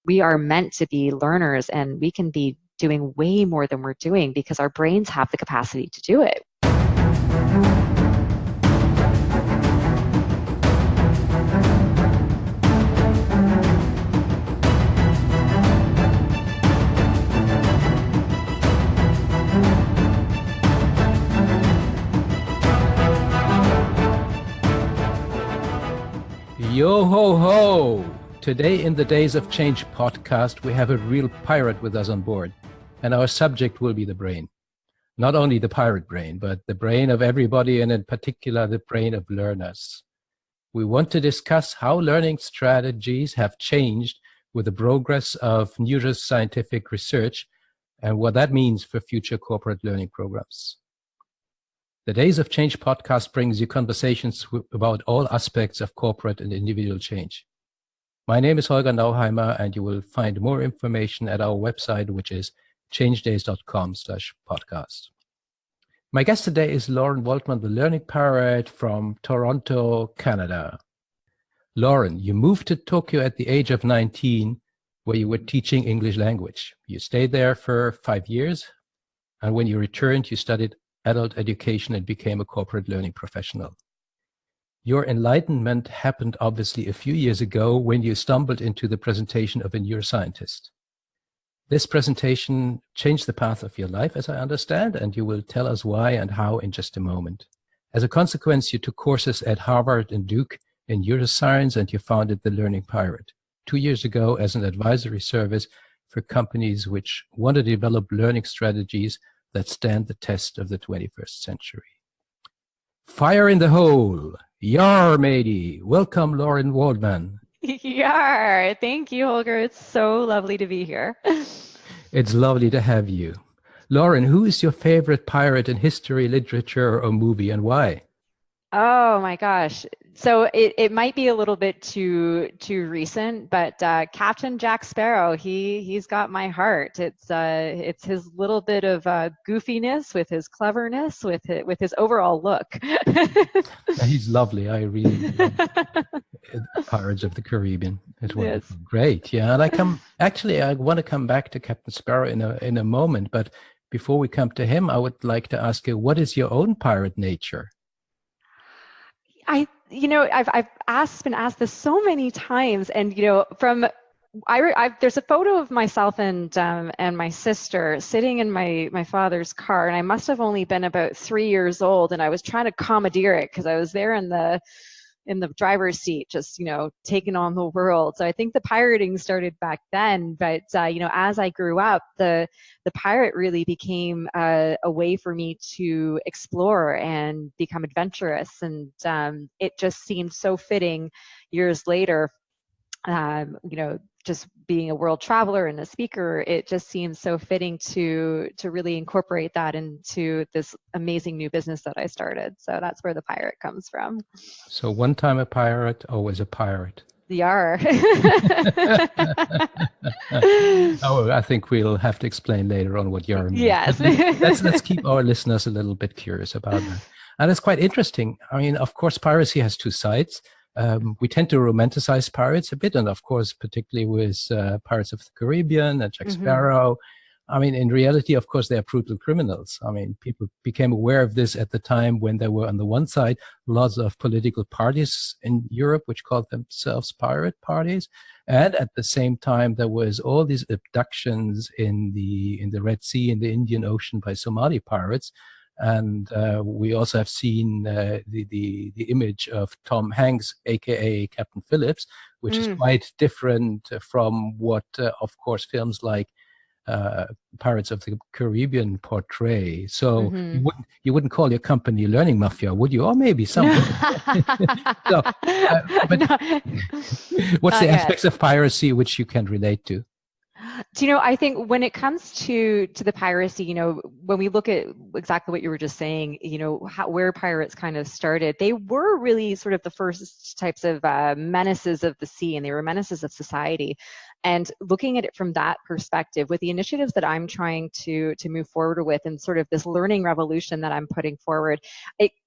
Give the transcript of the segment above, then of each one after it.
we are meant to be learners, and we can be doing way more than we're doing because our brains have the capacity to do it. Yo ho ho! Today in the Days of Change podcast, we have a real pirate with us on board, and our subject will be the brain. Not only the pirate brain, but the brain of everybody, and in particular, the brain of learners. We want to discuss how learning strategies have changed with the progress of neuroscientific research and what that means for future corporate learning programs. The Days of Change podcast brings you conversations about all aspects of corporate and individual change. My name is Holger Nauheimer, and you will find more information at our website, which is changedays.com/podcast. My guest today is Lauren Waldman, the learning pirate from Toronto, Canada. Lauren, you moved to Tokyo at the age of 19, where you were teaching English language. You stayed there for 5 years, and when you returned, you studied adult education and became a corporate learning professional. Your enlightenment happened obviously a few years ago when you stumbled into the presentation of a neuroscientist. This presentation changed the path of your life, as I understand, and you will tell us why and how in just a moment. As a consequence, you took courses at Harvard and Duke in neuroscience, and you founded the Learning Pirate 2 years ago as an advisory service for companies which want to develop learning strategies that stand the test of the 21st century. Fire in the hole! Yar, matey! Welcome, Lauren Waldman. Yar! Thank you, Holger. It's so lovely to be here. It's lovely to have you. Lauren, who is your favorite pirate in history, literature, or movie, and why? Oh my gosh. So it might be a little bit too recent, but Captain Jack Sparrow, he's got my heart. It's his little bit of goofiness with his cleverness, with his overall look. He's lovely. I really love Pirates of the Caribbean. It's wonderful. Yes. Great. Yeah, and I want to come back to Captain Sparrow in a moment, but before we come to him, I would like to ask you, what is your own pirate nature? I've been asked this so many times, and there's a photo of myself and my sister sitting in my father's car, and I must have only been about 3 years old, and I was trying to commandeer it because I was there in the driver's seat, just taking on the world. So I think the pirating started back then, but as I grew up, the pirate really became a way for me to explore and become adventurous, and it just seemed so fitting years later. Just being a world traveler and a speaker, it just seems so fitting to really incorporate that into this amazing new business that I started. So that's where the pirate comes from. So one time a pirate, always a pirate. Yar. Oh, I think we'll have to explain later on what yar means. Yes. Let's keep our listeners a little bit curious about that. And it's quite interesting. I mean, of course, piracy has two sides. We tend to romanticize pirates a bit, and of course, particularly with Pirates of the Caribbean and Jack Sparrow. I mean, in reality, of course, they are brutal criminals. I mean, people became aware of this at the time when there were, on the one side, lots of political parties in Europe which called themselves pirate parties, and at the same time, there was all these abductions in the Red Sea, in the Indian Ocean by Somali pirates. And we also have seen the image of Tom Hanks, aka Captain Phillips, which is quite different from what, of course, films like Pirates of the Caribbean portray. So you wouldn't call your company Learning Mafia, would you? Or maybe some. So, what's the aspects of piracy which you can relate to? I think when it comes to the piracy, when we look at exactly what you were just saying, where pirates kind of started, they were really sort of the first types of menaces of the sea, and they were menaces of society. And looking at it from that perspective, with the initiatives that I'm trying to move forward with, and sort of this learning revolution that I'm putting forward,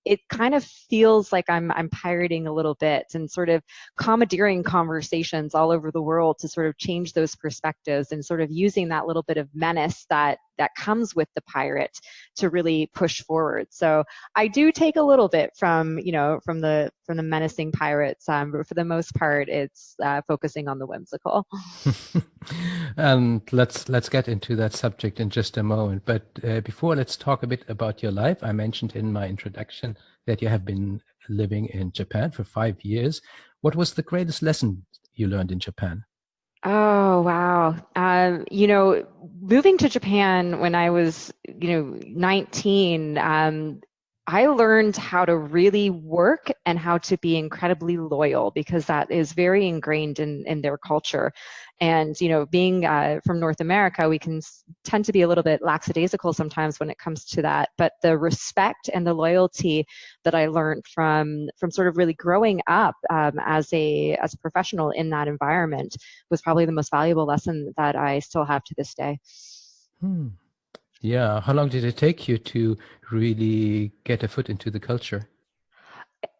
it kind of feels like I'm pirating a little bit and sort of commandeering conversations all over the world to sort of change those perspectives and sort of using that little bit of menace that comes with the pirate to really push forward. So I do take a little bit from the menacing pirates, but for the most part, it's focusing on the whimsical. And let's get into that subject in just a moment. But before, let's talk a bit about your life. I mentioned in my introduction that you have been living in Japan for 5 years. What was the greatest lesson you learned in Japan? Oh, wow. Moving to Japan when I was, 19, I learned how to really work and how to be incredibly loyal because that is very ingrained in their culture. And, being from North America, we can tend to be a little bit lackadaisical sometimes when it comes to that. But the respect and the loyalty that I learned from sort of really growing up as a professional in that environment was probably the most valuable lesson that I still have to this day. Yeah. How long did it take you to really get a foot into the culture?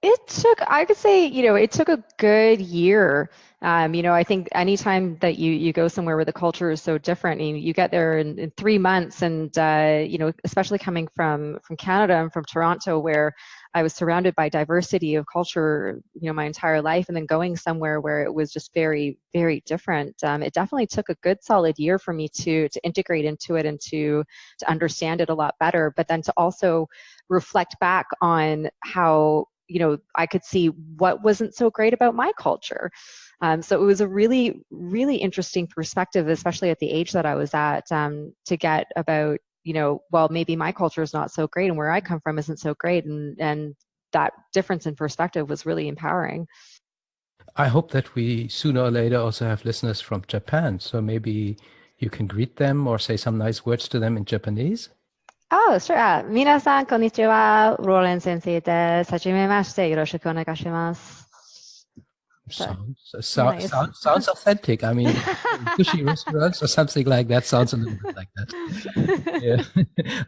It took, I could say, it took a good year. I think anytime that you go somewhere where the culture is so different, you get there in 3 months, and especially coming from Canada and from Toronto, where I was surrounded by diversity of culture, my entire life, and then going somewhere where it was just very, very different. It definitely took a good solid year for me to integrate into it and to understand it a lot better, but then to also reflect back on how I could see what wasn't so great about my culture. So it was a really, really interesting perspective, especially at the age that I was at, to get about, well, maybe my culture is not so great and where I come from isn't so great. And that difference in perspective was really empowering. I hope that we sooner or later also have listeners from Japan. So maybe you can greet them or say some nice words to them in Japanese. Oh, sure. 皆さん、こんにちは。ローレン先生です。はじめまして。よろしくお願いします。Sounds authentic. I mean, sushi restaurants or something like that sounds a little bit like that. Yeah.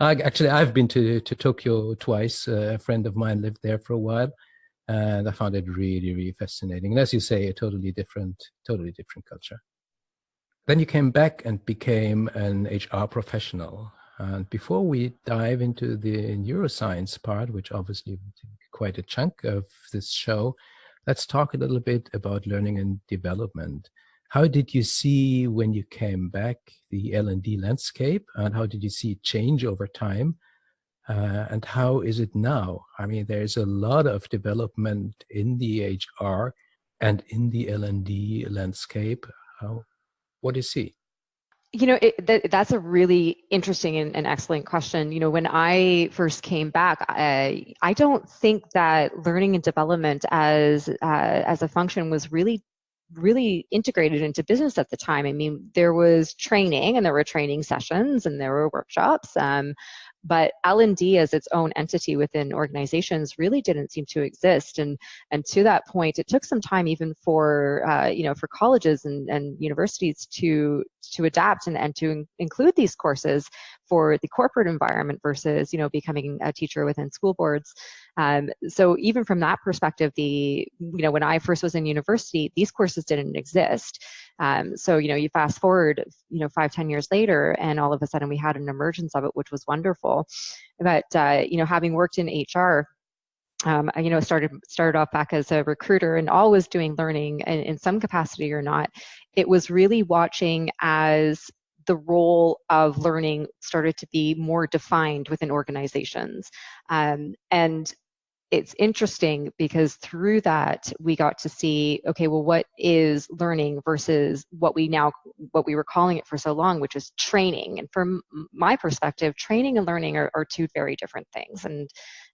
I've been to Tokyo twice. A friend of mine lived there for a while, and I found it really, really fascinating. And as you say, a totally different culture. Then you came back and became an HR professional. And before we dive into the neuroscience part, which obviously will take quite a chunk of this show, let's talk a little bit about learning and development. How did you see when you came back the L&D landscape, and how did you see it change over time? And how is it now? I mean, there's a lot of development in the HR and in the L&D landscape. What do you see? That's a really interesting and excellent question. When I first came back, I don't think that learning and development as a function was really integrated into business at the time. I mean, there was training and there were training sessions and there were workshops. But L&D as its own entity within organizations really didn't seem to exist. And to that point, it took some time even for colleges and universities to adapt and to include these courses for the corporate environment versus, becoming a teacher within school boards. So even from that perspective, when I first was in university, these courses didn't exist. So, you fast forward, 5-10 years later, and all of a sudden we had an emergence of it, which was wonderful. But, having worked in HR, I started off back as a recruiter and always doing learning in some capacity or not. It was really watching as the role of learning started to be more defined within organizations. And it's interesting because through that we got to see, okay, well, what is learning versus what we were calling it for so long, which is training. And from my perspective, training and learning are two very different things. And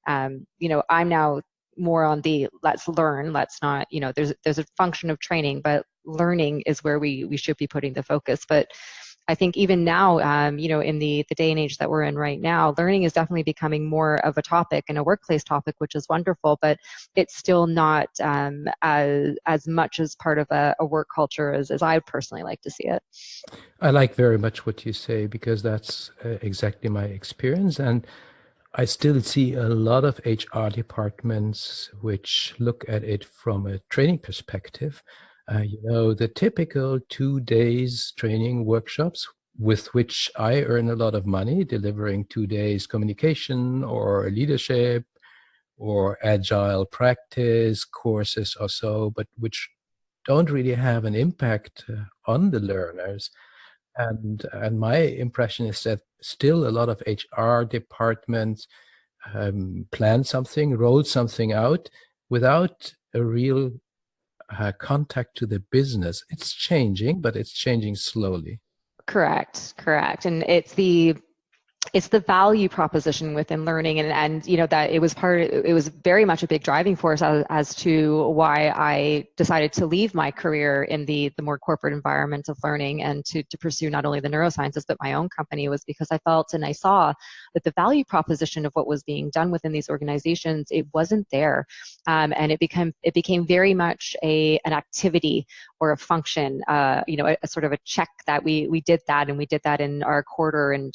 I'm now more on the let's learn, let's not, there's a function of training, but learning is where we should be putting the focus. But I think even now, in the day and age that we're in right now, learning is definitely becoming more of a topic and a workplace topic, which is wonderful, but it's still not as much as part of a work culture as I personally like to see it. I like very much what you say, because that's exactly my experience. And I still see a lot of HR departments which look at it from a training perspective. The typical 2 days training workshops with which I earn a lot of money, delivering 2 days communication or leadership or agile practice courses or so, but which don't really have an impact on the learners. And my impression is that still a lot of HR departments plan something, roll something out without a real contact to the business. It's changing, but it's changing slowly. Correct. And it's the value proposition within learning, and that it was very much a big driving force as to why I decided to leave my career in the more corporate environment of learning and to pursue not only the neurosciences but my own company, was because I felt and I saw that the value proposition of what was being done within these organizations, it wasn't there, and it became very much an activity or a function, a sort of a check that we did that, and we did that in our quarter, and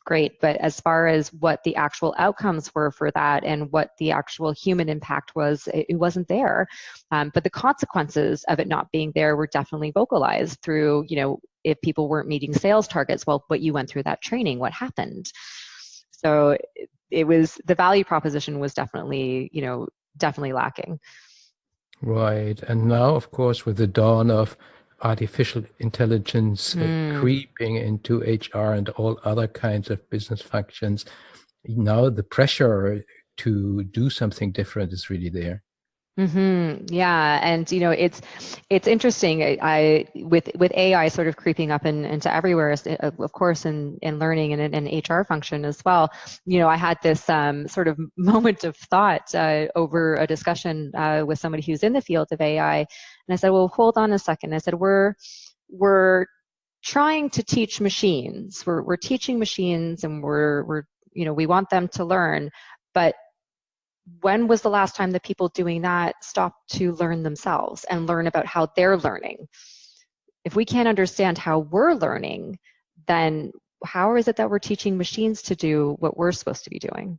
great. But as far as what the actual outcomes were for that and what the actual human impact was, it wasn't there. But the consequences of it not being there were definitely vocalized through, if people weren't meeting sales targets, well, but you went through that training, what happened? So it was, the value proposition was definitely lacking. Right. And now, of course, with the dawn of artificial intelligence creeping into HR and all other kinds of business functions, now the pressure to do something different is really there. Yeah, and it's interesting. I with AI sort of creeping up into everywhere, of course, in learning and in HR function as well. I had this sort of moment of thought over a discussion with somebody who's in the field of AI, and I said, "Well, hold on a second." I said, "We're trying to teach machines. We're teaching machines, and we're we want them to learn, but when was the last time the people doing that stopped to learn themselves and learn about how they're learning? If we can't understand how we're learning, then how is it that we're teaching machines to do what we're supposed to be doing?"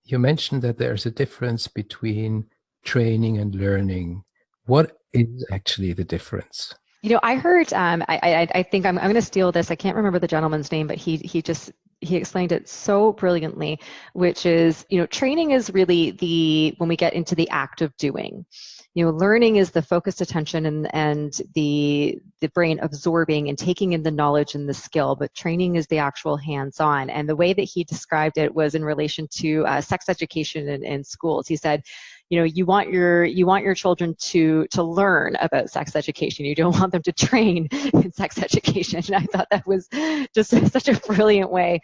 You mentioned that there's a difference between training and learning. What is actually the difference? I heard, I think I'm going to steal this. I can't remember the gentleman's name, but he explained it so brilliantly, which is, training is really when we get into the act of doing. Learning is the focused attention and the brain absorbing and taking in the knowledge and the skill, but training is the actual hands-on. And the way that he described it was in relation to sex education in schools. He said, you want your children to learn about sex education. You don't want them to train in sex education. And I thought that was just such a brilliant way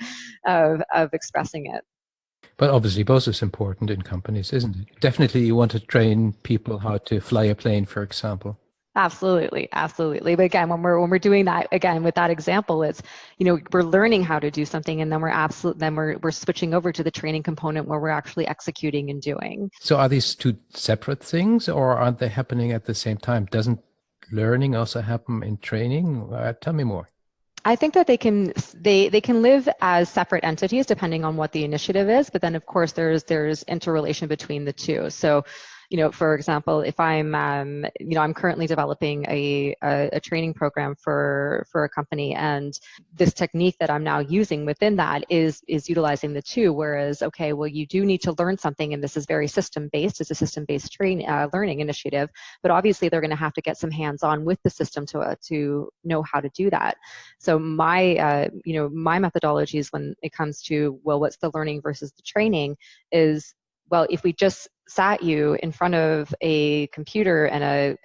of expressing it. But obviously both is important in companies, isn't it? Definitely you want to train people how to fly a plane, for example. Absolutely. But again, when we're doing that, again, with that example, it's, we're learning how to do something, and then we're switching over to the training component where we're actually executing and doing. So are these two separate things, or aren't they happening at the same time? Doesn't learning also happen in training? Tell me more. I think that they can live as separate entities depending on what the initiative is, but then of course there's interrelation between the two. So, for example, if I'm currently developing a training program for a company, and this technique that I'm now using within that is utilizing the two. Whereas, okay, well, you do need to learn something, and this is very system-based. It's a system-based learning initiative, but obviously they're going to have to get some hands-on with the system to know how to do that. So my methodologies when it comes to, well, what's the learning versus the training is, well, if we just sat you in front of a computer and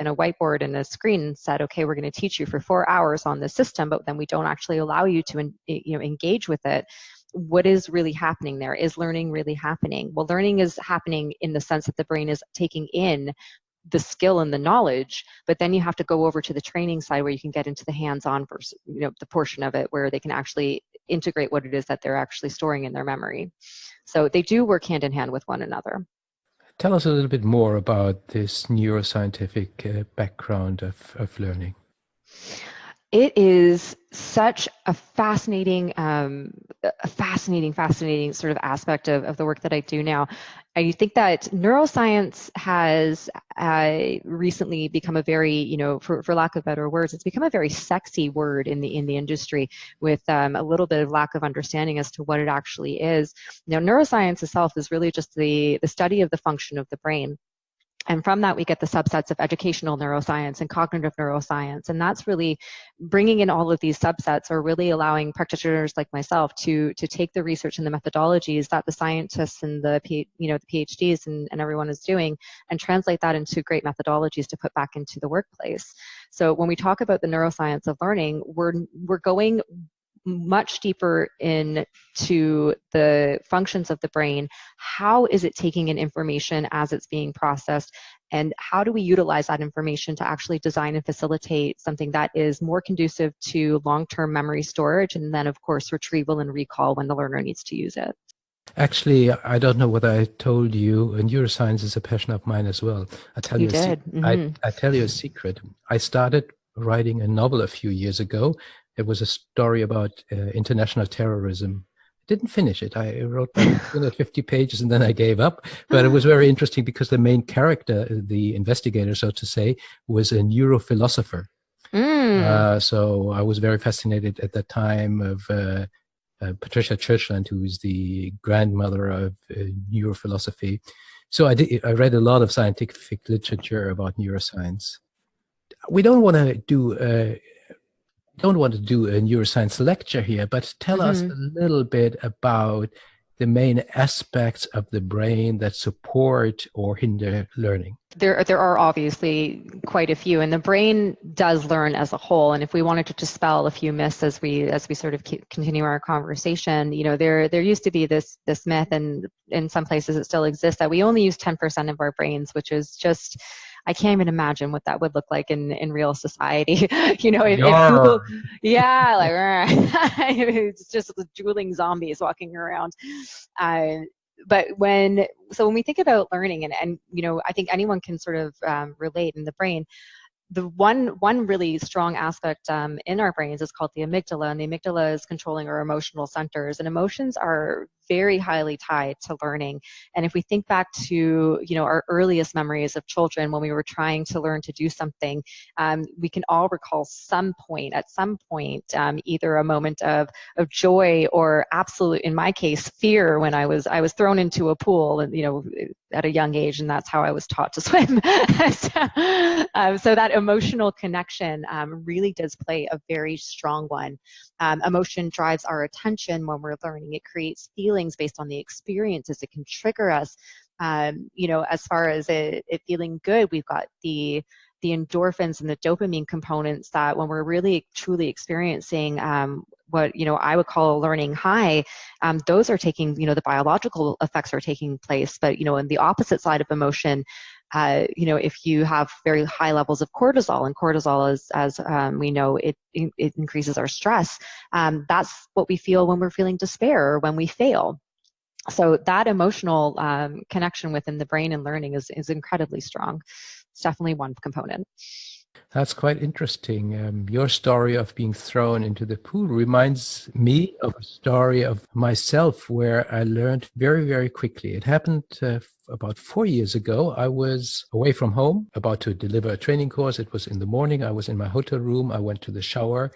a whiteboard and a screen and said, okay, we're going to teach you for 4 hours on this system, but then we don't actually allow you to engage with it, what is really happening there? Is learning really happening? Well, learning is happening in the sense that the brain is taking in the skill and the knowledge, but then you have to go over to the training side where you can get into the hands-on versus, the portion of it where they can actually integrate what it is that they're actually storing in their memory. So they do work hand in hand with one another. Tell us a little bit more about this neuroscientific background of learning. It is such a fascinating sort of aspect of the work that I do now. I think that neuroscience has recently become a very, you know, for lack of better words, it's become a very sexy word in the industry, with a little bit of lack of understanding as to what it actually is. Now, neuroscience itself is really just the study of the function of the brain. And from that, we get the subsets of educational neuroscience and cognitive neuroscience. And that's really bringing in all of these subsets, or really allowing practitioners like myself to take the research and the methodologies that the scientists and the PhDs and everyone is doing, and translate that into great methodologies to put back into the workplace. So when we talk about the neuroscience of learning, we're going much deeper into the functions of the brain. How is it taking in information as it's being processed? And how do we utilize that information to actually design and facilitate something that is more conducive to long-term memory storage, and then, of course, retrieval and recall when the learner needs to use it? Actually, I don't know what I told you. Neuroscience is a passion of mine as well. I tell you, I tell you a secret. I started writing a novel a few years ago. It was a story about international terrorism. I didn't finish it. I wrote about 250 pages and then I gave up. But it was very interesting because the main character, the investigator, so to say, was a neurophilosopher. So I was very fascinated at that time of Patricia Churchland, who is the grandmother of neurophilosophy. So I read a lot of scientific literature about neuroscience. We don't want to do a neuroscience lecture here, but tell us a little bit about the main aspects of the brain that support or hinder learning. There are obviously quite a few, and the brain does learn as a whole. And if we wanted to dispel a few myths as we sort of continue our conversation, you know, there used to be this myth, and in some places it still exists, that we only use 10% of our brains, which is just, I can't even imagine what that would look like in real society. You know, if people, yeah, like it's just drooling zombies walking around. But when we think about learning, and you know, I think anyone can sort of relate in the brain. The one really strong aspect in our brains is called the amygdala, and the amygdala is controlling our emotional centers, and emotions are very highly tied to learning. And if we think back to, you know, our earliest memories of children when we were trying to learn to do something, we can all recall at some point, either a moment of joy or absolute, in my case, fear when I was thrown into a pool, and, you know, at a young age, and that's how I was taught to swim. So that emotional connection really does play a very strong one. Emotion drives our attention when we're learning. It creates feelings based on the experiences. It can trigger us. You know, as far as it feeling good, we've got the endorphins and the dopamine components that when we're really truly experiencing what, you know, I would call a learning high, those are taking, you know, the biological effects are taking place. But, you know, in the opposite side of emotion, you know, if you have very high levels of cortisol, and cortisol is, as we know, it increases our stress. That's what we feel when we're feeling despair or when we fail. So that emotional connection within the brain and learning is incredibly strong. It's definitely one component. That's quite interesting. Your story of being thrown into the pool reminds me of a story of myself where I learned very, very quickly. It happened about 4 years ago. I was away from home, about to deliver a training course. It was in the morning. I was in my hotel room. I went to the shower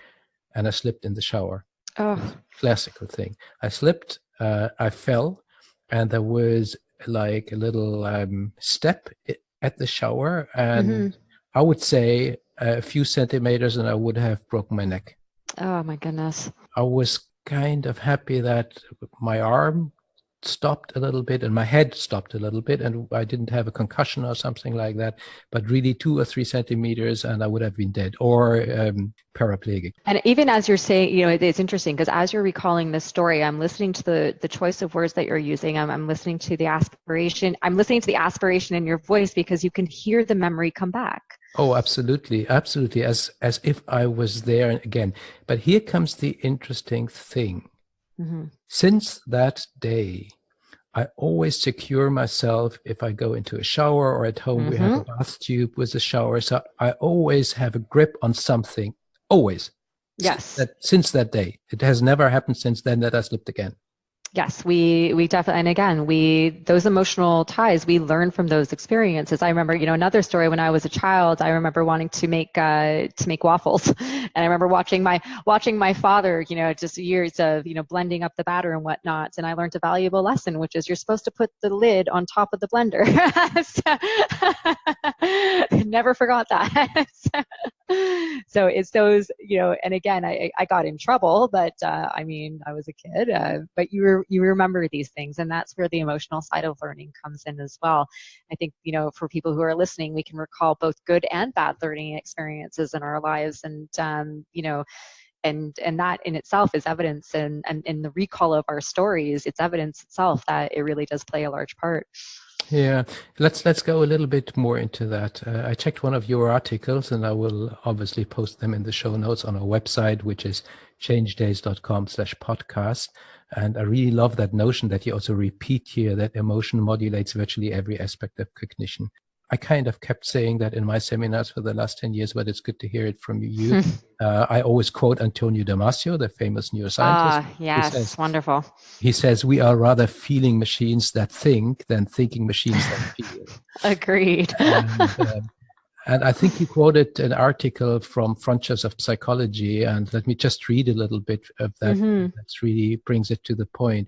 and I slipped in the shower. Oh. Classical thing. I slipped, I fell, and there was like a little step at the shower, and I would say a few centimeters and I would have broken my neck. Oh my goodness. I was kind of happy that my arm stopped a little bit and my head stopped a little bit, and I didn't have a concussion or something like that, but really 2 or 3 centimeters and I would have been dead or paraplegic. And even as you're saying, you know, it's interesting because as you're recalling this story, I'm listening to the choice of words that you're using. I'm listening to the aspiration. I'm listening to the aspiration in your voice because you can hear the memory come back. Oh, absolutely. Absolutely. As if I was there again. But here comes the interesting thing. Since that day, I always secure myself if I go into a shower, or at home we have a bath tube with a shower. So I always have a grip on something. Always. Yes. Since that day. It has never happened since then that I slipped again. Yes, we definitely, and again, those emotional ties, we learn from those experiences. I remember, another story when I was a child, I remember wanting to make waffles. And I remember watching my father, just years of, blending up the batter and whatnot. And I learned a valuable lesson, which is you're supposed to put the lid on top of the blender. Never forgot that. So it's those, and again, I got in trouble, but I was a kid, but you remember these things, and that's where the emotional side of learning comes in as well. I think, for people who are listening, we can recall both good and bad learning experiences in our lives, and and that in itself is evidence, and in the recall of our stories, it's evidence itself that it really does play a large part. Yeah, let's go a little bit more into that. I checked one of your articles, and I will obviously post them in the show notes on our website, which is changedays.com/podcast. And I really love that notion that you also repeat here, that emotion modulates virtually every aspect of cognition. I kind of kept saying that in my seminars for the last 10 years, but it's good to hear it from you. I always quote Antonio Damasio, the famous neuroscientist. Yes, wonderful. He says, we are rather feeling machines that think than thinking machines that feel. Agreed. And I think you quoted an article from Frontiers of Psychology, and let me just read a little bit of that. That really brings it to the point.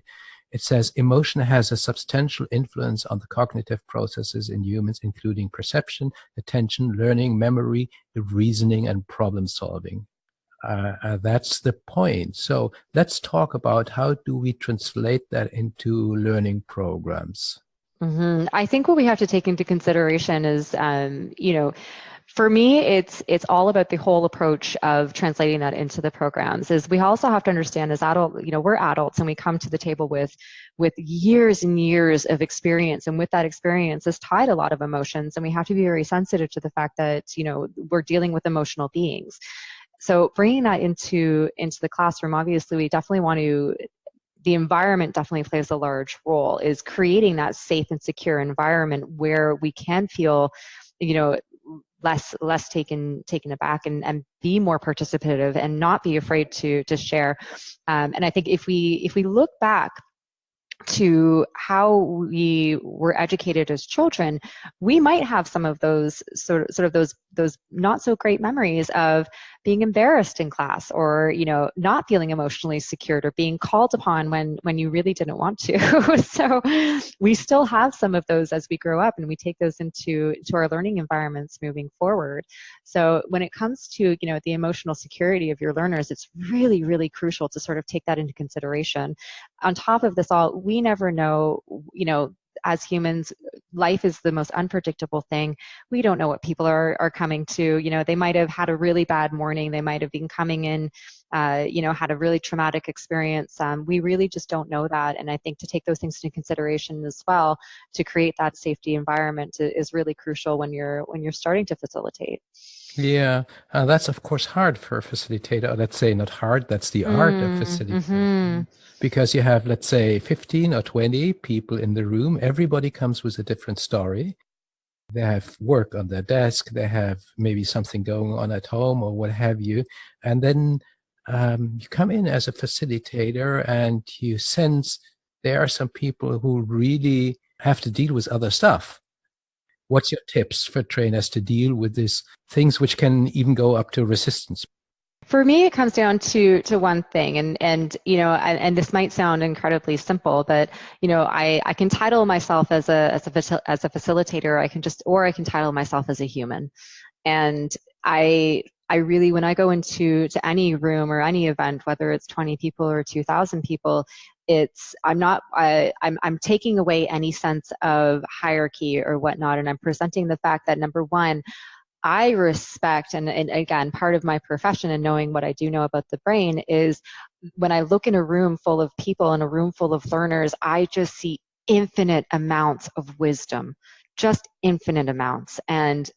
It says, emotion has a substantial influence on the cognitive processes in humans, including perception, attention, learning, memory, reasoning, and problem solving. That's the point. So let's talk about how do we translate that into learning programs. I think what we have to take into consideration is, for me, it's all about the whole approach of translating that into the programs. Is we also have to understand as we're adults, and we come to the table with years and years of experience, and with that experience is tied a lot of emotions, and we have to be very sensitive to the fact that we're dealing with emotional beings. So bringing that into the classroom, obviously, we definitely want to. The environment definitely plays a large role, is creating that safe and secure environment where we can feel, less taken aback, and be more participative and not be afraid to share. And I think if we look back to how we were educated as children, we might have some of those sort of those not so great memories of being embarrassed in class, or not feeling emotionally secured, or being called upon when you really didn't want to. So we still have some of those as we grow up, and we take those into our learning environments moving forward. So when it comes to the emotional security of your learners, it's really, really crucial to sort of take that into consideration. On top of this all, we never know, as humans, life is the most unpredictable thing. We don't know what people are coming to. They might have had a really bad morning. They might have been coming in, had a really traumatic experience. We really just don't know that. And I think to take those things into consideration as well, to create that safety environment is really crucial when you're starting to facilitate. Yeah, that's of course hard for a facilitator. Let's say not hard, that's the art of facilitating. Because you have, let's say, 15 or 20 people in the room. Everybody comes with a different story. They have work on their desk. They have maybe something going on at home or what have you. And then you come in as a facilitator, and you sense there are some people who really have to deal with other stuff. What's your tips for trainers to deal with these things which can even go up to resistance? For me, it comes down to one thing, and this might sound incredibly simple, but I can title myself as a facilitator. I can title myself as a human, and I really, when I go into any room or any event, whether it's 20 people or 2,000 people, I'm taking away any sense of hierarchy or whatnot, and I'm presenting the fact that, number one, I respect, and again, part of my profession and knowing what I do know about the brain is when I look in a room full of people, in a room full of learners, I just see infinite amounts of wisdom, just infinite amounts. And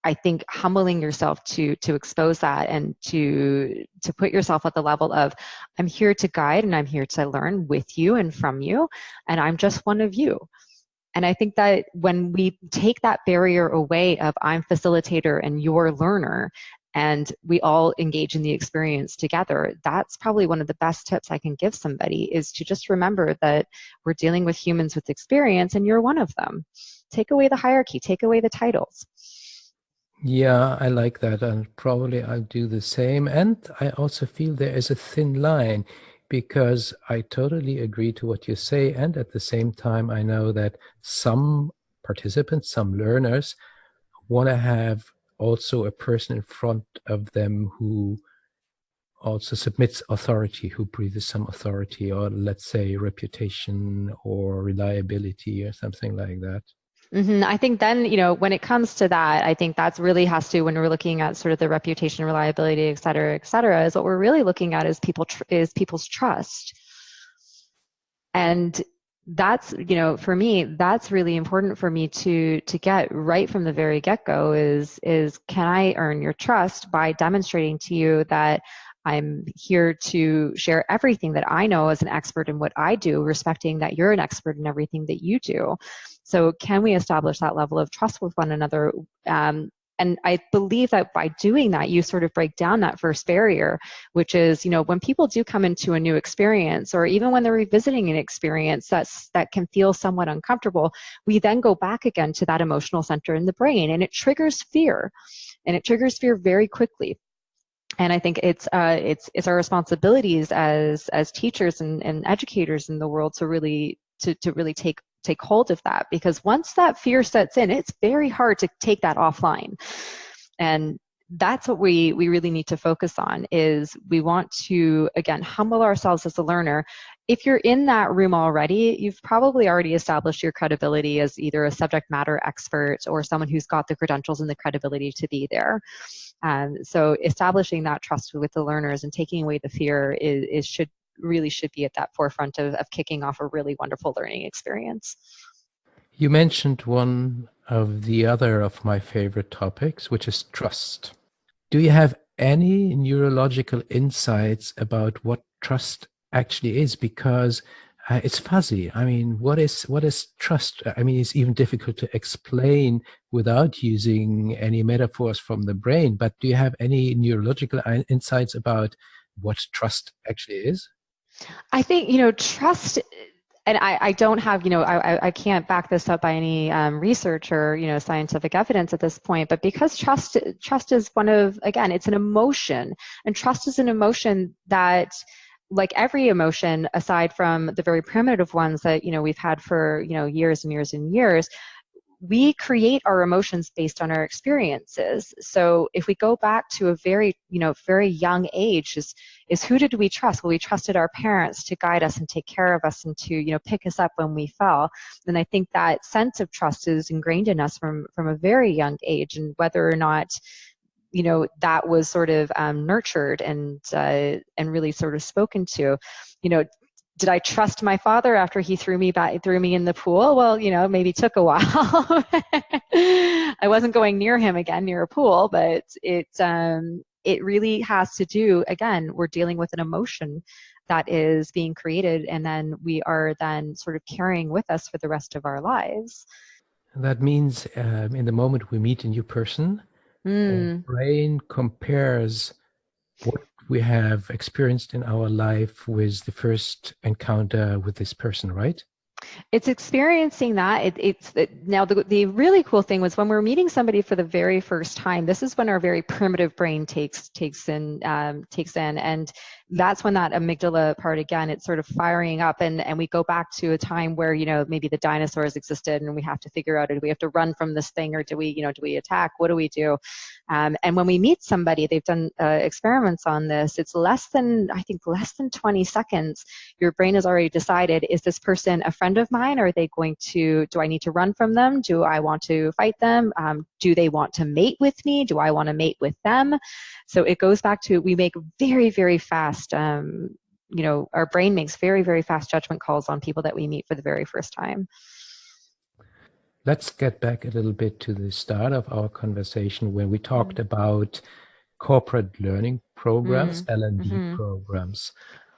I think humbling yourself to expose that, and to put yourself at the level of, I'm here to guide and I'm here to learn with you and from you, and I'm just one of you. And I think that when we take that barrier away of I'm facilitator and you're learner, and we all engage in the experience together. That's probably one of the best tips I can give somebody, is to just remember that we're dealing with humans with experience, and you're one of them. Take away the hierarchy, take away the titles. Yeah, I like that, and probably I'll do the same. And I also feel there is a thin line, because I totally agree to what you say. And at the same time, I know that some participants, some learners, want to have also a person in front of them who also submits authority, who breathes some authority, or let's say reputation or reliability or something like that. I think then, when it comes to that, I think that's really has to, when we're looking at sort of the reputation, reliability, et cetera, is what we're really looking at is people's trust. And that's, for me, that's really important for me to get right from the very get-go is can I earn your trust by demonstrating to you that I'm here to share everything that I know as an expert in what I do, respecting that you're an expert in everything that you do. So can we establish that level of trust with one another? And I believe that by doing that, you sort of break down that first barrier, which is, when people do come into a new experience, or even when they're revisiting an experience that can feel somewhat uncomfortable, we then go back again to that emotional center in the brain, and it triggers fear, and it triggers fear very quickly. And I think it's our responsibilities as teachers and educators in the world to really take hold of that, because once that fear sets in, it's very hard to take that offline. And that's what we really need to focus on, is we want to, again, humble ourselves as a learner. If you're in that room already, you've probably already established your credibility as either a subject matter expert or someone who's got the credentials and the credibility to be there. So establishing that trust with the learners and taking away the fear should be at that forefront of kicking off a really wonderful learning experience. You mentioned one of the other of my favorite topics, which is trust. Do you have any neurological insights about what trust actually is? Because it's fuzzy. I mean, what is trust? I mean, it's even difficult to explain without using any metaphors from the brain. But do you have any neurological insights about what trust actually is? I think, trust, and I don't have, I can't back this up by any research or, scientific evidence at this point, but because trust is one of, again, it's an emotion, and trust is an emotion that, like every emotion, aside from the very primitive ones that, we've had for, years and years and years, we create our emotions based on our experiences. So if we go back to a very, very young age, is who did we trust? Well, we trusted our parents to guide us and take care of us and to, pick us up when we fell. And I think that sense of trust is ingrained in us from a very young age, and whether or not, that was sort of nurtured and really sort of spoken to, did I trust my father after he threw me in the pool? Well, maybe took a while. I wasn't going near him again, near a pool, but it really has to do, again, we're dealing with an emotion that is being created, and then we are then sort of carrying with us for the rest of our lives. That means in the moment we meet a new person, our brain compares what we have experienced in our life with the first encounter with this person, right? It's experiencing that. Now the really cool thing was when we're meeting somebody for the very first time, this is when our very primitive brain takes in, and that's when that amygdala part, again, it's sort of firing up, and we go back to a time where, maybe the dinosaurs existed, and we have to figure out, do we have to run from this thing, or do we attack? What do we do? And when we meet somebody, they've done experiments on this, it's less than 20 seconds, your brain has already decided, is this person a friend of mine? Are they do I need to run from them? Do I want to fight them? Do they want to mate with me? Do I want to mate with them? So it goes back to, we make very, very fast, our brain makes very, very fast judgment calls on people that we meet for the very first time. Let's get back a little bit to the start of our conversation when we talked about corporate learning programs, L&D programs.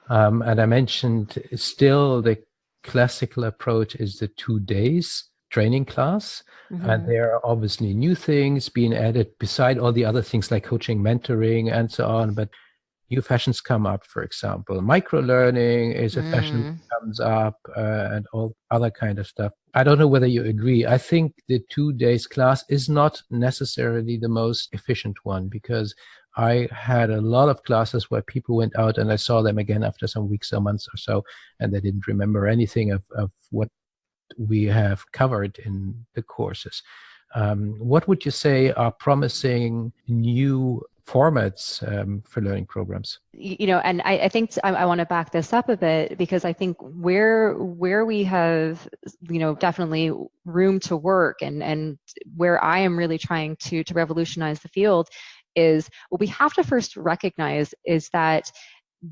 And I mentioned still the classical approach is the 2 days training class. And Mm-hmm. there are obviously new things being added beside all the other things like coaching, mentoring, and so on. But new fashions come up, for example. Micro learning is a fashion Mm. that comes up, and all other kind of stuff. I don't know whether you agree. I think the 2 days class is not necessarily the most efficient one, because I had a lot of classes where people went out and I saw them again after some weeks or months or so, and they didn't remember anything of what we have covered in the courses. What would you say are promising new formats for learning programs? And I think I want to back this up a bit, because I think where we have, definitely room to work, and where I am really trying to revolutionize the field is, what we have to first recognize is that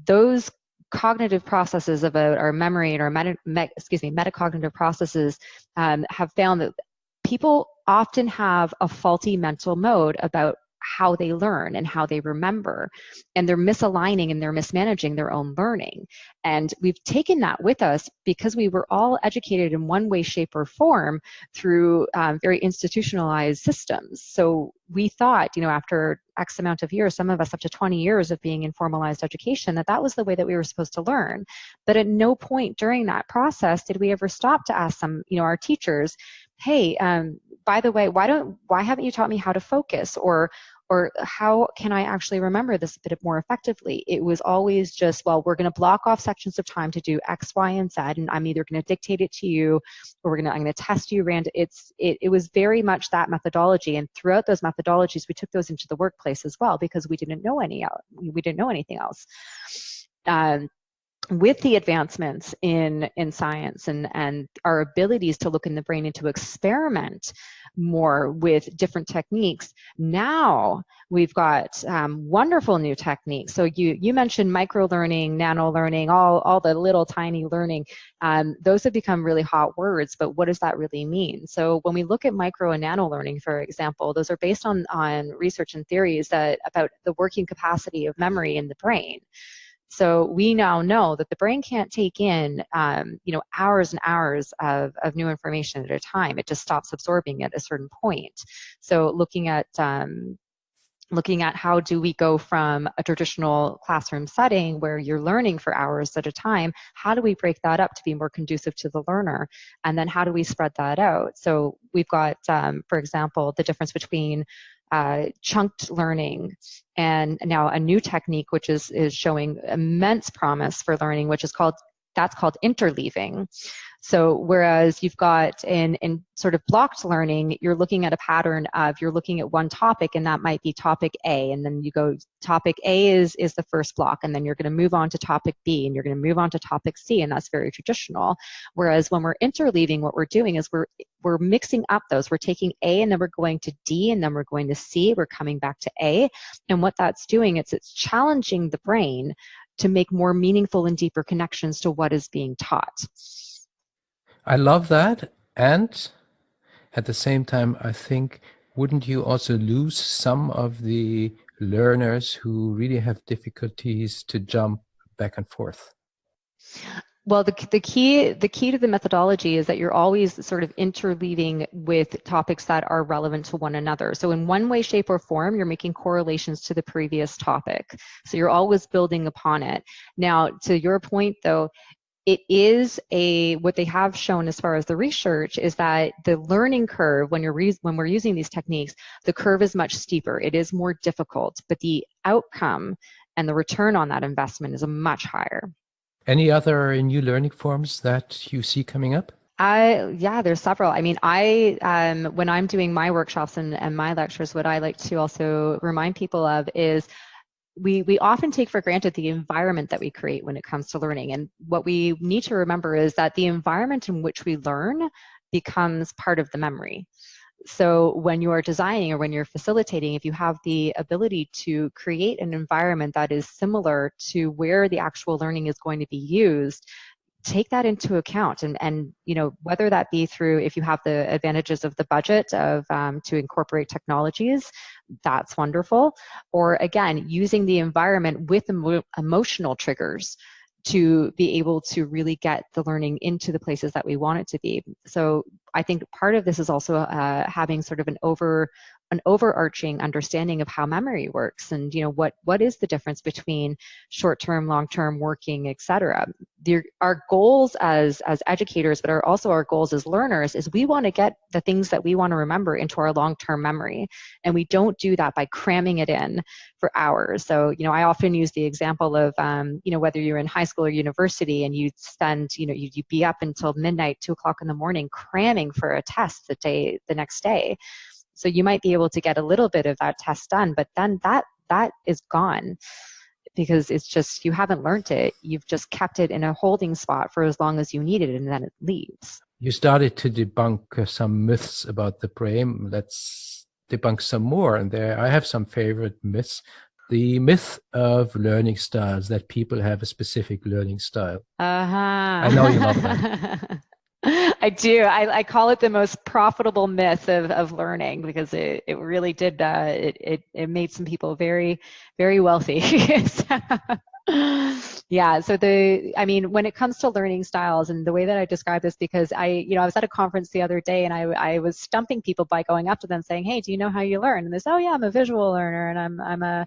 those cognitive processes about our memory and our metacognitive processes have found that people often have a faulty mental mode about how they learn and how they remember, and they're misaligning and they're mismanaging their own learning. And we've taken that with us because we were all educated in one way, shape, or form through very institutionalized systems. So we thought, after X amount of years, some of us up to 20 years of being in formalized education, that was the way that we were supposed to learn. But at no point during that process did we ever stop to ask some, our teachers, hey, by the way, why haven't you taught me how to focus, or how can I actually remember this a bit more effectively? It was always just, well, we're going to block off sections of time to do X, Y, and Z, and I'm either going to dictate it to you, or I'm going to test you random. It was very much that methodology, and throughout those methodologies, we took those into the workplace as well, because we didn't know anything else. With the advancements in science and our abilities to look in the brain and to experiment more with different techniques, now we've got wonderful new techniques. So you mentioned micro learning, nano learning, all the little tiny learning. Those have become really hot words, but what does that really mean? So when we look at micro and nano learning, for example, those are based on research and theories about the working capacity of memory in the brain. So we now know that the brain can't take in, hours and hours of new information at a time. It just stops absorbing at a certain point. So looking at how do we go from a traditional classroom setting where you're learning for hours at a time, how do we break that up to be more conducive to the learner? And then how do we spread that out? So we've got, for example, the difference between chunked learning and now a new technique which is showing immense promise for learning, which is called interleaving. So whereas you've got in sort of blocked learning, you're looking at a pattern of, you're looking at one topic, and that might be topic A, and then you go, topic A is the first block, and then you're going to move on to topic B, and you're going to move on to topic C, and that's very traditional. Whereas when we're interleaving, what we're doing is we're mixing up those. We're taking A, and then we're going to D, and then we're going to C, we're coming back to A, and what that's doing, it's challenging the brain to make more meaningful and deeper connections to what is being taught. I love that. And at the same time, I think, wouldn't you also lose some of the learners who really have difficulties to jump back and forth? Well, the key to the methodology is that you're always sort of interleaving with topics that are relevant to one another. So in one way, shape, or form, you're making correlations to the previous topic. So you're always building upon it. Now, to your point, though, it is what they have shown as far as the research is that the learning curve, when we're using these techniques, the curve is much steeper. It is more difficult, but the outcome and the return on that investment is much higher. Any other new learning forms that you see coming up? Yeah, there's several. I mean, when I'm doing my workshops and my lectures, what I like to also remind people of is we often take for granted the environment that we create when it comes to learning. And what we need to remember is that the environment in which we learn becomes part of the memory. So when you are designing or when you're facilitating, if you have the ability to create an environment that is similar to where the actual learning is going to be used, take that into account, and whether that be through, if you have the advantages of the budget of to incorporate technologies, that's wonderful. Or again, using the environment with emotional triggers to be able to really get the learning into the places that we want it to be. So I think part of this is also having sort of an overarching understanding of how memory works, and what is the difference between short-term, long-term, working, etc. Our goals as educators, but also our goals as learners, is we want to get the things that we want to remember into our long-term memory, and we don't do that by cramming it in for hours. So I often use the example of whether you're in high school or university, and you'd spend you'd be up until midnight, 2 o'clock in the morning, cramming for a test the next day. So you might be able to get a little bit of that test done, but then that is gone, because it's just, you haven't learned it. You've just kept it in a holding spot for as long as you need it, and then it leaves. You started to debunk some myths about the brain. Let's debunk some more. And there, I have some favorite myths. The myth of learning styles, that people have a specific learning style. I know you love that. I do. I call it the most profitable myth of learning, because it really did, it made some people very, very wealthy. Yeah. So when it comes to learning styles, and the way that I describe this, because I was at a conference the other day, and I was stumping people by going up to them saying, hey, do you know how you learn? And they said, oh yeah, I'm a visual learner, and I'm an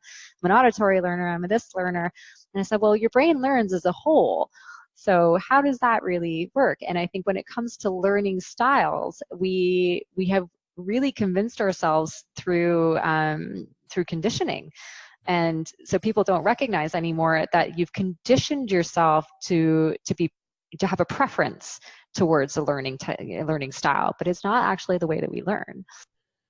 auditory learner, I'm a this learner. And I said, well, your brain learns as a whole. So how does that really work? And I think when it comes to learning styles, we have really convinced ourselves through conditioning. And so people don't recognize anymore that you've conditioned yourself to have a preference towards a learning style, but it's not actually the way that we learn.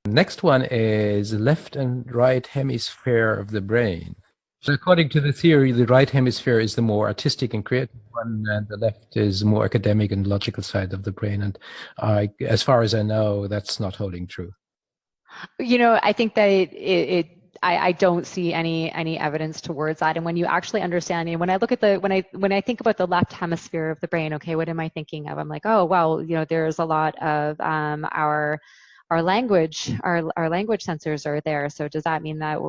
Next one is left and right hemisphere of the brain. So according to the theory, the right hemisphere is the more artistic and creative one, and the left is more academic and logical side of the brain. And as far as I know, that's not holding true. I think that I don't see any evidence towards that. And when you actually understand, when I look at when I think about the left hemisphere of the brain, okay, what am I thinking of? I'm like, oh well, there's a lot of our language sensors are there. So does that mean that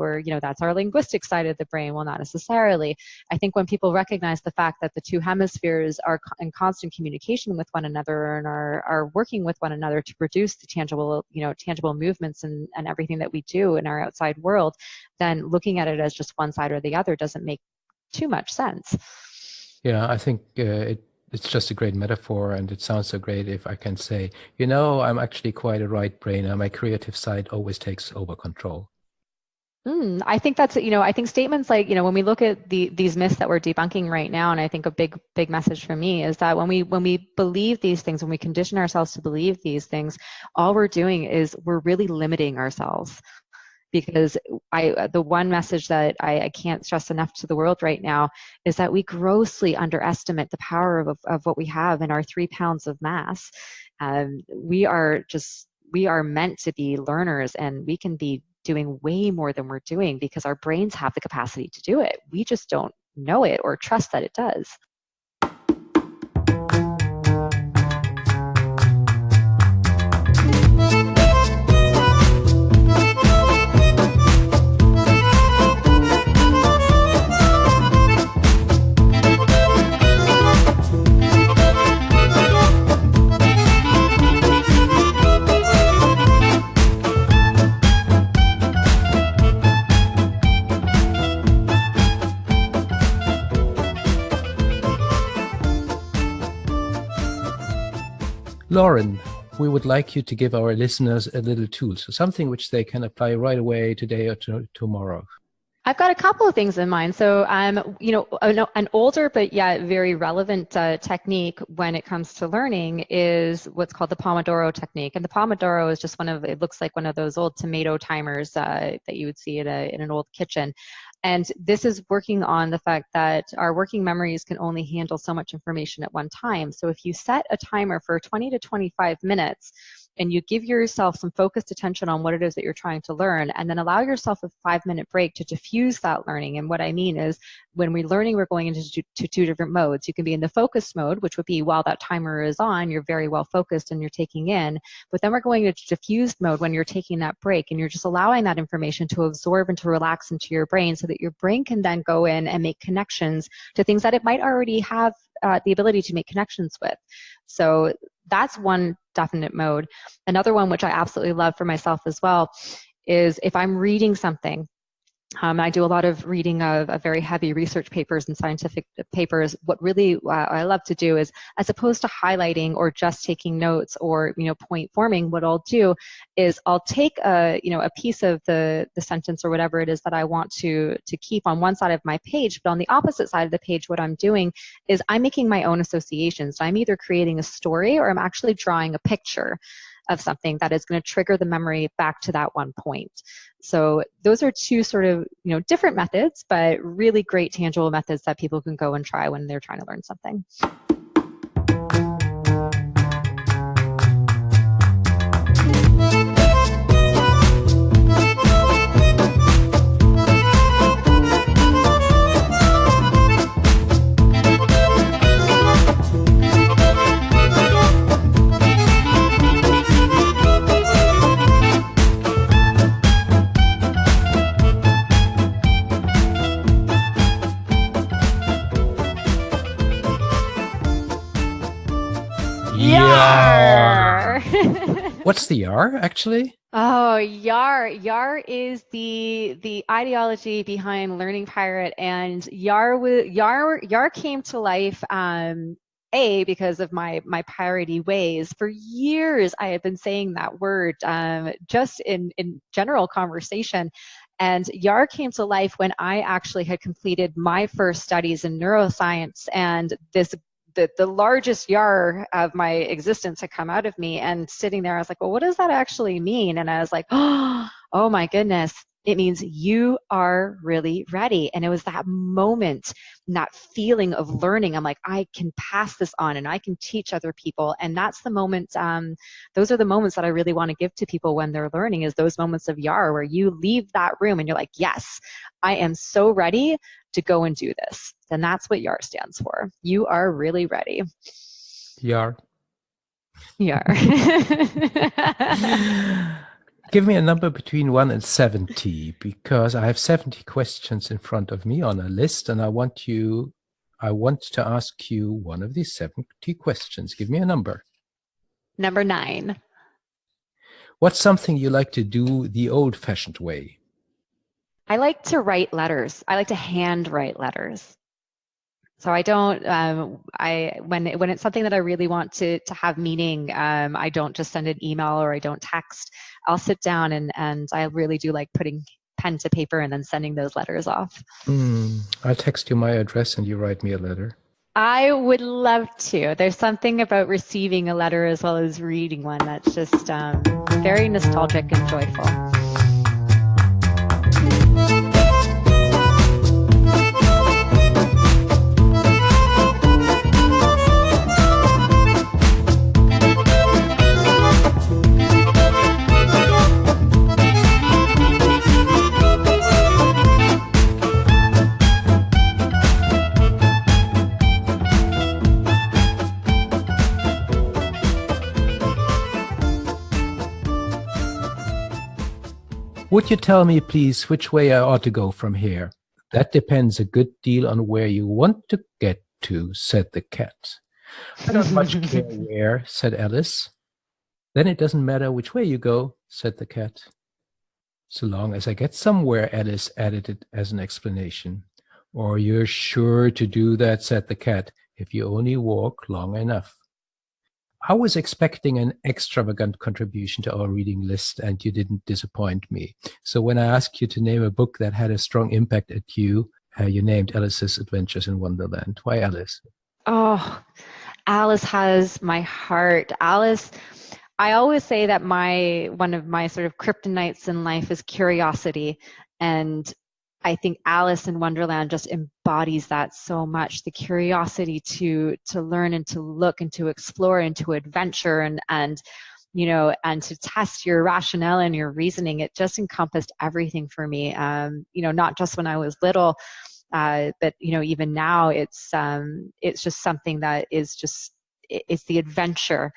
that's our linguistic side of the brain? Well, not necessarily. I think when people recognize the fact that the two hemispheres are in constant communication with one another, and are working with one another to produce the tangible movements and everything that we do in our outside world, then looking at it as just one side or the other doesn't make too much sense. Yeah, I think it's just a great metaphor, and it sounds so great if I can say, I'm actually quite a right brainer. My creative side always takes over control. I think that's, I think statements like, when we look at these myths that we're debunking right now, and I think a big message for me is that when we believe these things, when we condition ourselves to believe these things, all we're doing is we're really limiting ourselves. Because the one message that I can't stress enough to the world right now is that we grossly underestimate the power of what we have in our 3 pounds of mass. We are meant to be learners, and we can be doing way more than we're doing because our brains have the capacity to do it. We just don't know it or trust that it does. Lauren, we would like you to give our listeners a little tool, so something which they can apply right away today or tomorrow. I've got a couple of things in mind. So, an older but yet very relevant technique when it comes to learning is what's called the Pomodoro Technique. And the Pomodoro is just it looks like one of those old tomato timers that you would see in an old kitchen. And this is working on the fact that our working memories can only handle so much information at one time. So if you set a timer for 20 to 25 minutes, and you give yourself some focused attention on what it is that you're trying to learn, and then allow yourself a 5-minute break to diffuse that learning. And what I mean is, when we're learning, we're going into two different modes. You can be in the focus mode, which would be while that timer is on, you're very well focused and you're taking in. But then we're going into diffused mode when you're taking that break, and you're just allowing that information to absorb and to relax into your brain, so that your brain can then go in and make connections to things that it might already have the ability to make connections with. So that's one definite mode. Another one, which I absolutely love for myself as well, is if I'm reading something. I do a lot of reading of very heavy research papers and scientific papers. What really I love to do is, as opposed to highlighting or just taking notes or point forming, what I'll do is I'll take a piece of the sentence or whatever it is that I want to keep on one side of my page, but on the opposite side of the page, what I'm doing is I'm making my own associations. I'm either creating a story or I'm actually drawing a picture of something that is going to trigger the memory back to that one point. So those are two sort of, different methods, but really great tangible methods that people can go and try when they're trying to learn something. Yar! What's the yar, actually? Oh, yar. Yar is the ideology behind Learning Pirate, and yar came to life because of my piratey ways. For years, I had been saying that word just in general conversation. And YAR came to life when I actually had completed my first studies in neuroscience, and the largest YAR of my existence had come out of me. And sitting there, I was like, well, what does that actually mean? And I was like, oh my goodness, it means you are really ready. And it was that moment, that feeling of learning. I'm like, I can pass this on and I can teach other people. And that's the moment, those are the moments that I really want to give to people when they're learning, is those moments of YAR where you leave that room and you're like, yes, I am so ready to go and do this. And that's what YAR stands for. You are really ready. YAR. YAR. Give me a number between 1 and 70, because I have 70 questions in front of me on a list, and I want to ask you one of these 70 questions. Give me a number. Number 9. What's something you like to do the old-fashioned way? I like to write letters. I like to handwrite letters. So I don't, when it's something that I really want to have meaning, I don't just send an email or I don't text. I'll sit down and I really do like putting pen to paper and then sending those letters off. I'll text you my address and you write me a letter. I would love to. There's something about receiving a letter as well as reading one that's just very nostalgic and joyful. Would you tell me, please, which way I ought to go from here? That depends a good deal on where you want to get to, said the cat. I don't much care where, said Alice. Then it doesn't matter which way you go, said the cat. So long as I get somewhere, Alice added it as an explanation. Or you're sure to do that, said the cat, if you only walk long enough. I was expecting an extravagant contribution to our reading list, and you didn't disappoint me. So when I asked you to name a book that had a strong impact at you, you named Alice's Adventures in Wonderland. Why Alice? Oh, Alice has my heart. Alice, I always say that one of my sort of kryptonites in life is curiosity. And I think Alice in Wonderland just embodies that so much, the curiosity to learn and to look and to explore and to adventure. And and to test your rationale and your reasoning. It just encompassed everything for me. Not just when I was little, but even now, it's just something that is just, it's the adventure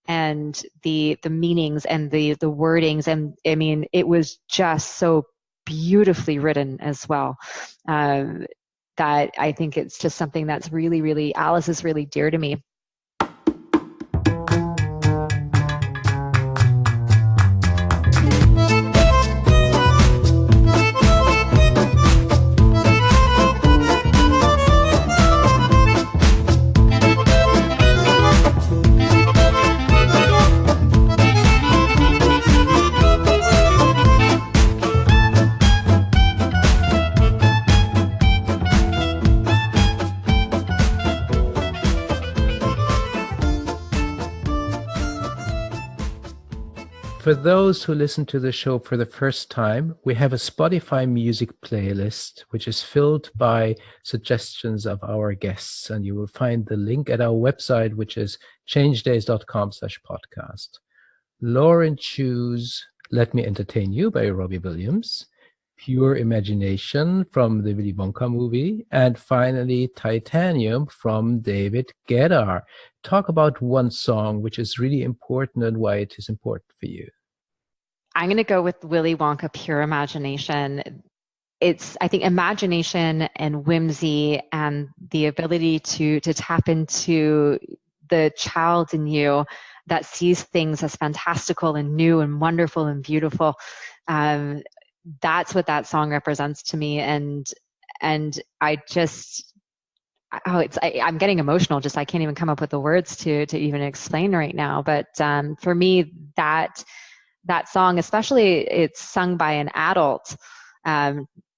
and the meanings and the wordings, and I mean, it was just so beautifully written as well. That I think it's just something that's really, really, Alice is really dear to me. For those who listen to the show for the first time, we have a Spotify music playlist, which is filled by suggestions of our guests. And you will find the link at our website, which is changedays.com/podcast. Lauren chose Let Me Entertain You by Robbie Williams, Pure Imagination from the Willy Wonka movie, and finally Titanium from David Guetta. Talk about one song which is really important and why it is important for you. I'm going to go with Willy Wonka, Pure Imagination. It's, I think, imagination and whimsy and the ability to tap into the child in you that sees things as fantastical and new and wonderful and beautiful. That's what that song represents to me. And I just, I'm getting emotional. Just, I can't even come up with the words to even explain right now. But for me, that song, especially it's sung by an adult,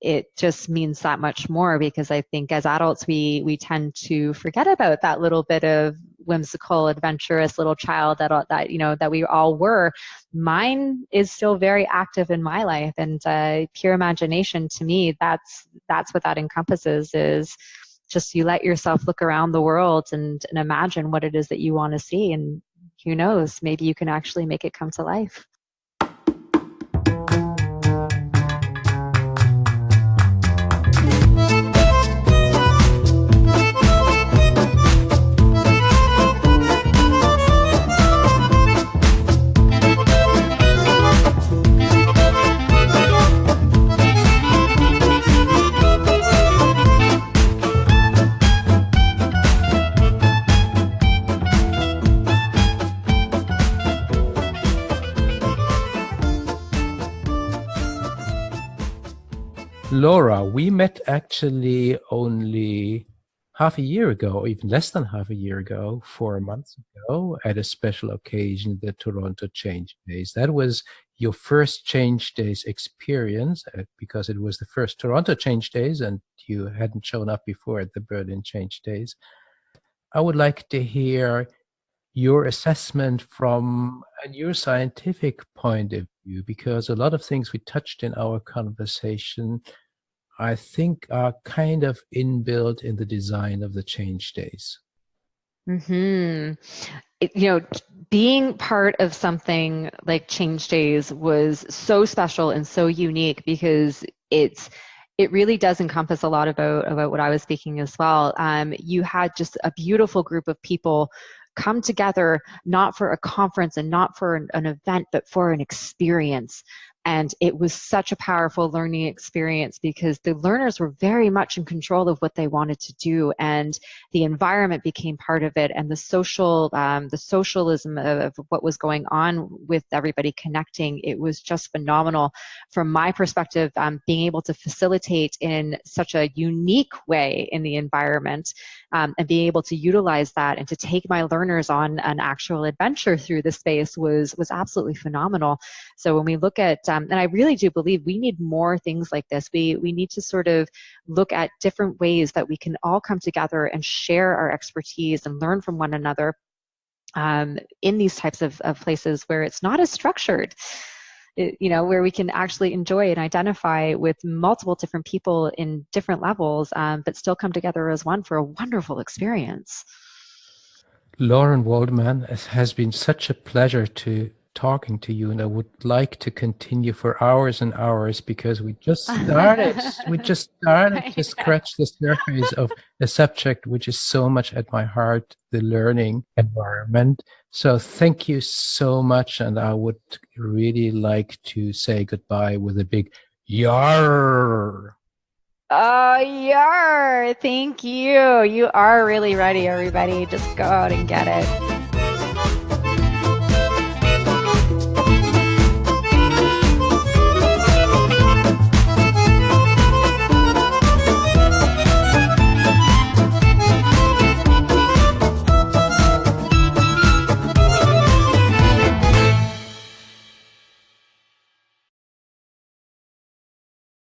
it just means that much more, because I think as adults, we tend to forget about that little bit of whimsical, adventurous little child that we all were. Mine is still very active in my life, and pure imagination to me, that's what that encompasses, is just you let yourself look around the world and imagine what it is that you want to see, and who knows, maybe you can actually make it come to life. Laura, we met actually only half a year ago, or even less than half a year ago, 4 months ago, at a special occasion, the Toronto Change Days. That was your first Change Days experience, because it was the first Toronto Change Days and you hadn't shown up before at the Berlin Change Days. I would like to hear your assessment from a neuroscientific point of view, because a lot of things we touched in our conversation, I think, are kind of inbuilt in the design of the Change Days. Being part of something like Change Days was so special and so unique, because it really does encompass a lot about what I was speaking as well. You had just a beautiful group of people come together, not for a conference and not for an event, but for an experience. And it was such a powerful learning experience, because the learners were very much in control of what they wanted to do, and the environment became part of it, and the socialism of what was going on with everybody connecting. It was just phenomenal. From my perspective, being able to facilitate in such a unique way in the environment, and being able to utilize that and to take my learners on an actual adventure through the space was absolutely phenomenal. So when we look at and I really do believe we need more things like this. We need to sort of look at different ways that we can all come together and share our expertise and learn from one another in these types of places where it's not as structured, where we can actually enjoy and identify with multiple different people in different levels, but still come together as one for a wonderful experience. Lauren Waldman, it has been such a pleasure to talking to you, and I would like to continue for hours and hours, because we just started to scratch the surface of a subject which is so much at my heart, the learning environment. So thank you so much, and I would really like to say goodbye with a big yar. Oh, yar! Thank you. You are really ready, everybody. Just go out and get it.